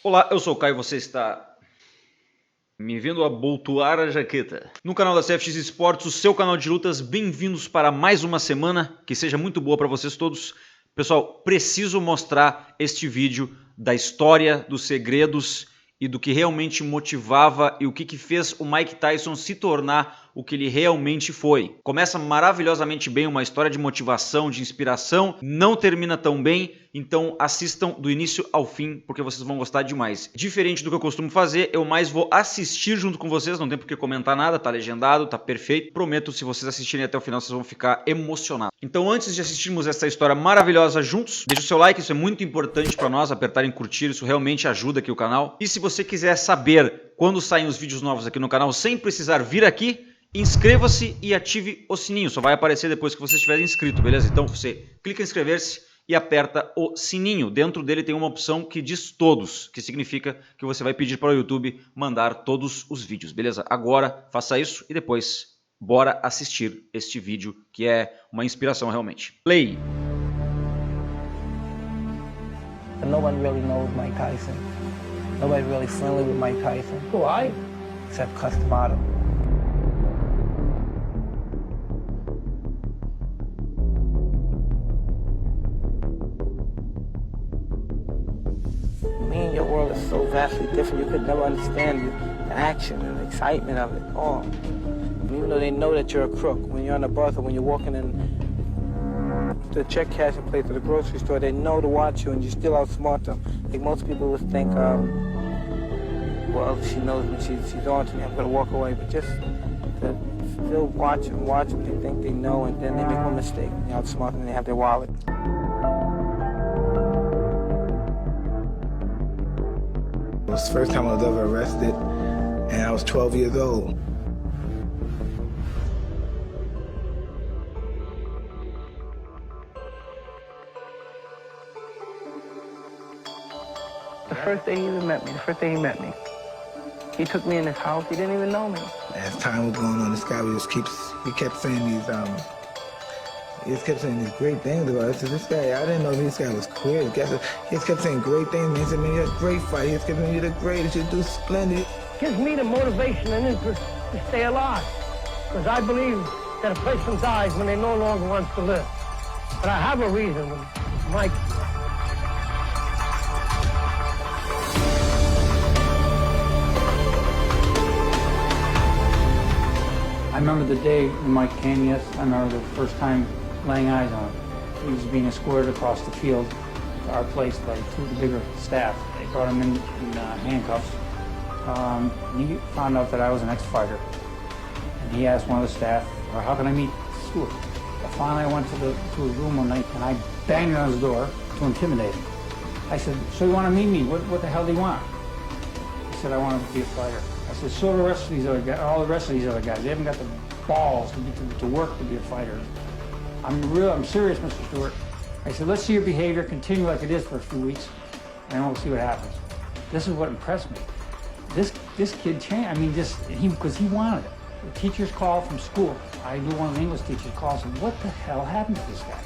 Olá, eu sou o Caio e você está me vendo abotoar a jaqueta. No canal da cfxsports, o seu canal de lutas, bem-vindos para mais uma semana, que seja muito boa para vocês todos. Pessoal, preciso mostrar este vídeo da história, dos segredos e do que realmente motivava e o que fez o Mike Tyson se tornar o que ele realmente foi. Começa maravilhosamente bem, uma história de motivação, de inspiração, não termina tão bem, então assistam do início ao fim, porque vocês vão gostar demais. Diferente do que eu costumo fazer, eu mais vou assistir junto com vocês, não tem por que comentar nada, tá legendado, tá perfeito. Prometo, se vocês assistirem até o final, vocês vão ficar emocionados. Então antes de assistirmos essa história maravilhosa juntos, deixa o seu like, isso é muito importante para nós, apertar em curtir, isso realmente ajuda aqui o canal. E se você quiser saber quando saem os vídeos novos aqui no canal, sem precisar vir aqui, inscreva-se e ative o sininho, só vai aparecer depois que você estiver inscrito, beleza? Então você clica em inscrever-se e aperta o sininho. Dentro dele tem uma opção que diz todos, que significa que você vai pedir para o YouTube mandar todos os vídeos, beleza? Agora faça isso e depois bora assistir este vídeo que é uma inspiração realmente. Play! No one really knows Mike Tyson. Nobody's really friendly with Mike Tyson. Who are you? Except Cus D'Amato. Me and your world is so vastly different, you could never understand the action and the excitement of it all. Even though they know that you're a crook, when you're on the bus or when you're walking in the check cashing place at the grocery store, they know to watch you and you still outsmart them. Like most people would think, well, she knows me, she's on to me, I'm going to walk away. But just to still watch them, they think they know, and then they make one mistake, and you outsmart them and they have their wallet. It was the first time I was ever arrested, and I was 12 years old. The first day he met me, he took me in his house, he didn't even know me. As time was going on, this guy he kept saying these great things about us. So this guy, I didn't know if this guy was queer. He just kept saying great things. He said, man, you're a great fighter. He just kept saying, you're the greatest, you do splendid. Gives me the motivation and interest to stay alive. Because I believe that a person dies when they no longer want to live. But I have a reason, Mike. I remember the day when Mike came, yes. I remember the first time laying eyes on him. He was being escorted across the field to our place by two of the bigger staff. They brought him in handcuffs. He found out that I was an ex-fighter. And he asked one of the staff, how can I meet Stewart? Well, finally I went to his room one night and I banged on his door to intimidate him. I said, so you want to meet me? What the hell do you want? He said, I want to be a fighter. I said, so do the rest of these other guys, all the rest of these other guys. They haven't got the balls to work to be a fighter. I'm serious, Mr. Stewart. I said, let's see your behavior continue like it is for a few weeks, and we'll see what happens. This is what impressed me. This kid changed. I mean, because he wanted it. The teacher's call from school. I knew one of the English teachers called and said, what the hell happened to this guy?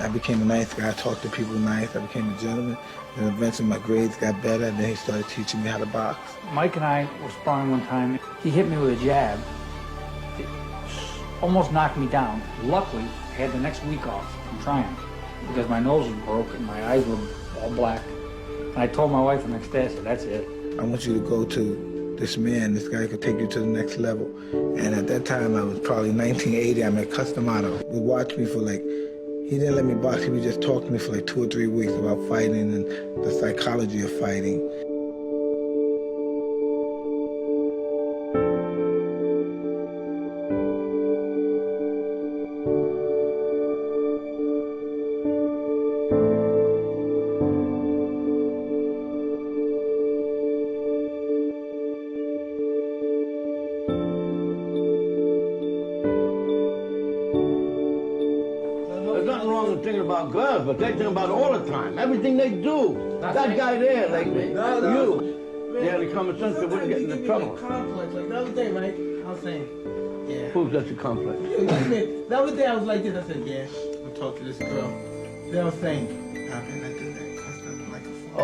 I became a nice guy. I talked to people nice. I became a gentleman. And eventually my grades got better, and then he started teaching me how to box. Mike and I were sparring one time. He hit me with a jab. It almost knocked me down. Luckily, I had the next week off from trying because my nose was broke and my eyes were all black. And I told my wife the next day, I said, that's it. I want you to go to this man. This guy could take you to the next level. And at that time, I was probably 1980. I met Cus D'Amato. He watched me for he didn't let me box. He would just talk to me for 2 or 3 weeks about fighting and the psychology of fighting. Thinking about gloves, but they think about it all the time. Everything they do. That guy there, they had a common sense, they wouldn't get into trouble. Complex. Like the other day, right? I was saying, yeah. Who's got the complex? The other day I was like this. I said, yeah, we'll talk to this girl. They were saying, how can I do that? Because I'm like a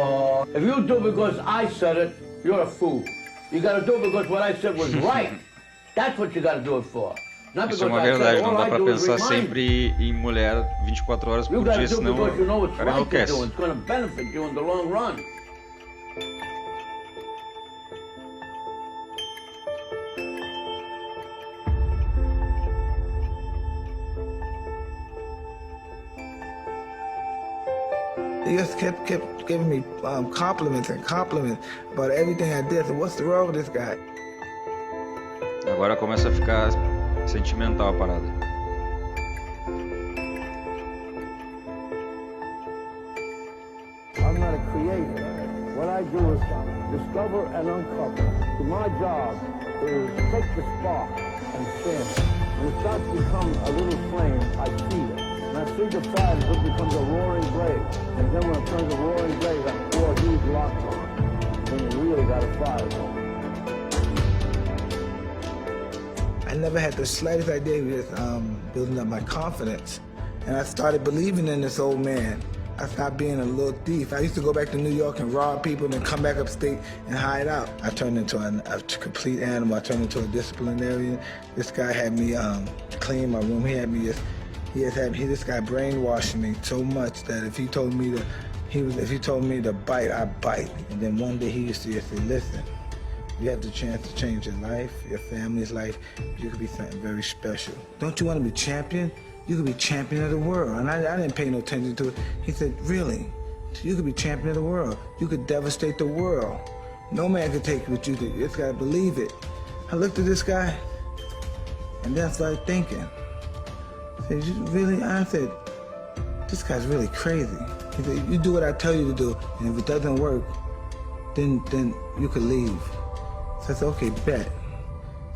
If you do it because I said it, you're a fool. You got to do it because what I said was right. That's what you got to do it for. Isso é uma verdade, não dá pra pensar sempre em mulher 24 horas por dia, senão o cara enlouquece. It's going to benefit you in the long run. He just kept giving me compliments and compliments about everything I did. So what's the wrong with this guy? Agora começa a ficar sentimental a parada. I'm not a creator. What I do is discover and uncover. So my job is take the spark and fan it. When it starts to become a little flame, I feed it. And I feed the fire until it becomes a roaring blaze. And then when it turns a roaring blaze, I pour a huge lock on it. Then you really got a fire going. I never had the slightest idea with building up my confidence. And I started believing in this old man. I stopped being a little thief. I used to go back to New York and rob people and then come back upstate and hide out. I turned into a complete animal. I turned into a disciplinarian. This guy had me clean my room. This guy brainwashed me so much that if he told me to bite, I bite. And then one day he used to just say, listen, you have the chance to change your life, your family's life. You could be something very special. Don't you want to be champion? You could be champion of the world. And I didn't pay no attention to it. He said, really? You could be champion of the world. You could devastate the world. No man could take what you do. You just gotta believe it. I looked at this guy, and then I started thinking. I said, you really? I said, this guy's really crazy. He said, you do what I tell you to do, and if it doesn't work, then you could leave. So I said, okay, bet.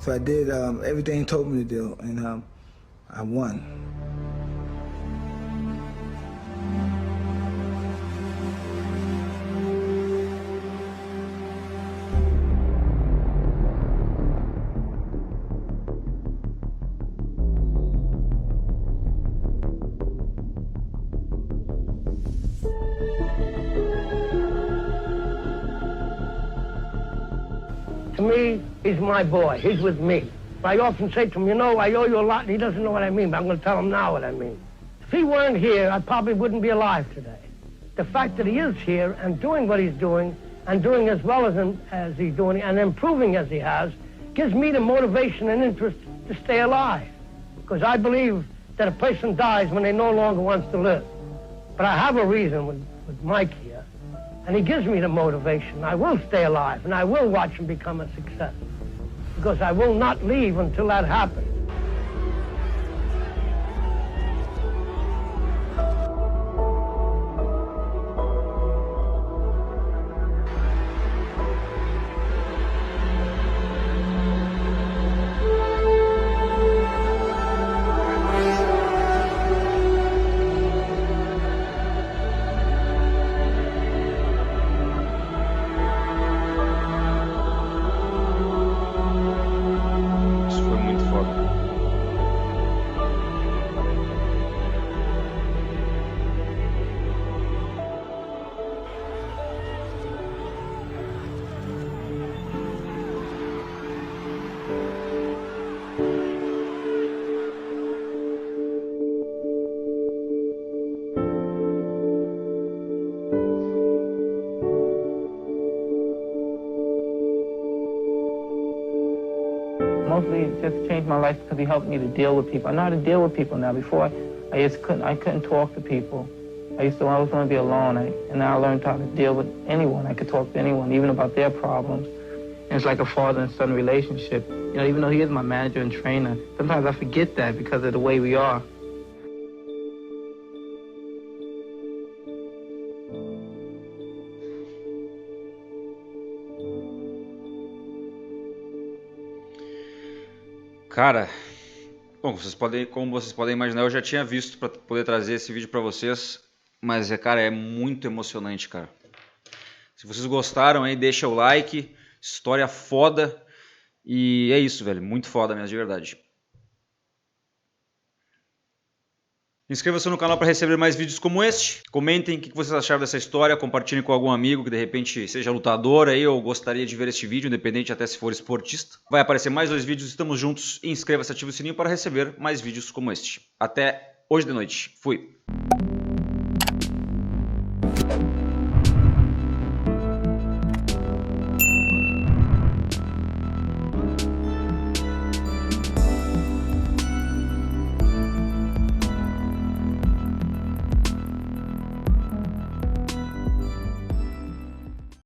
So I did everything he told me to do, and I won. To me, he's my boy. He's with me. I often say to him, you know, I owe you a lot, and he doesn't know what I mean, but I'm going to tell him now what I mean. If he weren't here, I probably wouldn't be alive today. The fact that he is here and doing what he's doing, and doing as well as he's doing, and improving as he has, gives me the motivation and interest to stay alive. Because I believe that a person dies when they no longer wants to live. But I have a reason with Mike here, and he gives me the motivation. I will stay alive, and I will watch him become a success. Because I will not leave until that happens. Mostly it just changed my life because he helped me to deal with people. I know how to deal with people now. Before, I couldn't talk to people. I always want to be alone. And now I learned how to deal with anyone. I could talk to anyone, even about their problems. And it's like a father and son relationship. You know, even though he is my manager and trainer, sometimes I forget that because of the way we are. Cara, bom, como vocês podem imaginar, eu já tinha visto para poder trazer esse vídeo para vocês, mas cara, é muito emocionante, cara. Se vocês gostaram aí, deixa o like, história foda, e é isso, velho, muito foda mesmo, de verdade. Inscreva-se no canal para receber mais vídeos como este. Comentem o que vocês acharam dessa história. Compartilhem com algum amigo que de repente seja lutador aí ou gostaria de ver este vídeo, independente até se for esportista. Vai aparecer mais 2 vídeos, estamos juntos. Inscreva-se, ative o sininho para receber mais vídeos como este. Até hoje de noite. Fui!